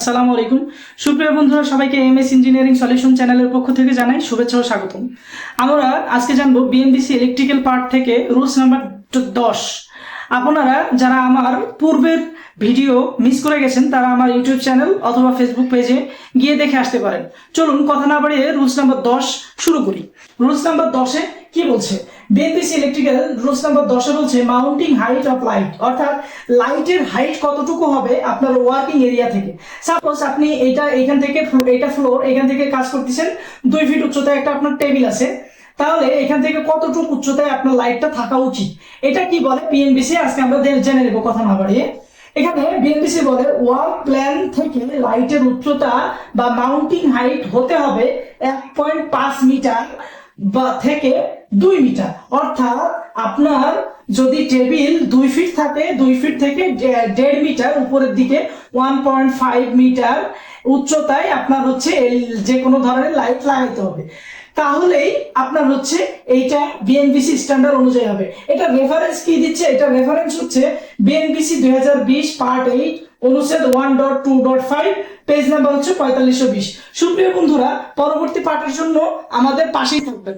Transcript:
আসসালামু আলাইকুম সুপ্রিয় বন্ধুরা, সবাইকে এমএস ইঞ্জিনিয়ারিং সলিউশন চ্যানেলের পক্ষ থেকে জানাই শুভেচ্ছা ও স্বাগতম। আমরা আজকে জানবো বিএনবিসি ইলেকট্রিক্যাল পার্ট থেকে রুলস নাম্বার 10। আপনারা যারা আমার পূর্বের ভিডিও মিস করে গেছেন তারা আমার ইউটিউব চ্যানেল অথবা ফেসবুক পেজে গিয়ে দেখে আসতে পারেন। চলুন কথা না বাড়িয়ে রুলস নাম্বার 10 শুরু করি। রুলস নাম্বার 10-এ কি বলছে? বিএনবিসি ইলেকট্রিক্যাল রুলস নাম্বার 10-এ বলছে মাউন্টিং হাইট অফ লাইট, অর্থাৎ লাইটের হাইট কতটুকু হবে আপনার ওয়ার্কিং এরিয়া থেকে। সাপোজ আপনি এখান থেকে এটা ফ্লোর, এখান থেকে কাজ করতেছেন 2 ফিট উচ্চতায় একটা আপনার টেবিল আছে, তাহলে এখান থেকে কতটুকু উচ্চতায় আপনার লাইটটা থাকা উচিত, এটা কি বলে বিএনবিসি আজকে আমরা জেনে নেব কথা না বাড়িয়ে। এখানে বিএনবিসি বলে ওয়াল প্ল্যান থেকে লাইটের উচ্চতা বা মাউন্টিং হাইট হতে হবে 1.5 মিটার বা থেকে 2 মিটার। অর্থাৎ আপনার যদি টেবিল 2 ফিট থাকে, 2 ফিট থেকে 1.5 মিটার উপরের দিকে 1.5 মিটার উচ্চতায় আপনার হচ্ছে যে কোনো ধরনের লাইট লাগাইতে হবে, তাহলেই আপনার হচ্ছে এইটা বিএনবিসি স্ট্যান্ডার্ড অনুযায়ী হবে। এটা রেফারেন্স কি দিচ্ছে? এটা রেফারেন্স হচ্ছে বিএনবিসি 2020 পার্ট 8 অনুচ্ছেদ 1.2.5 পেজ নাম্বার হচ্ছে 4520। সুপ্রিয় বন্ধুরা, পরবর্তী পার্টের জন্য আমাদের পাশেই থাকবেন।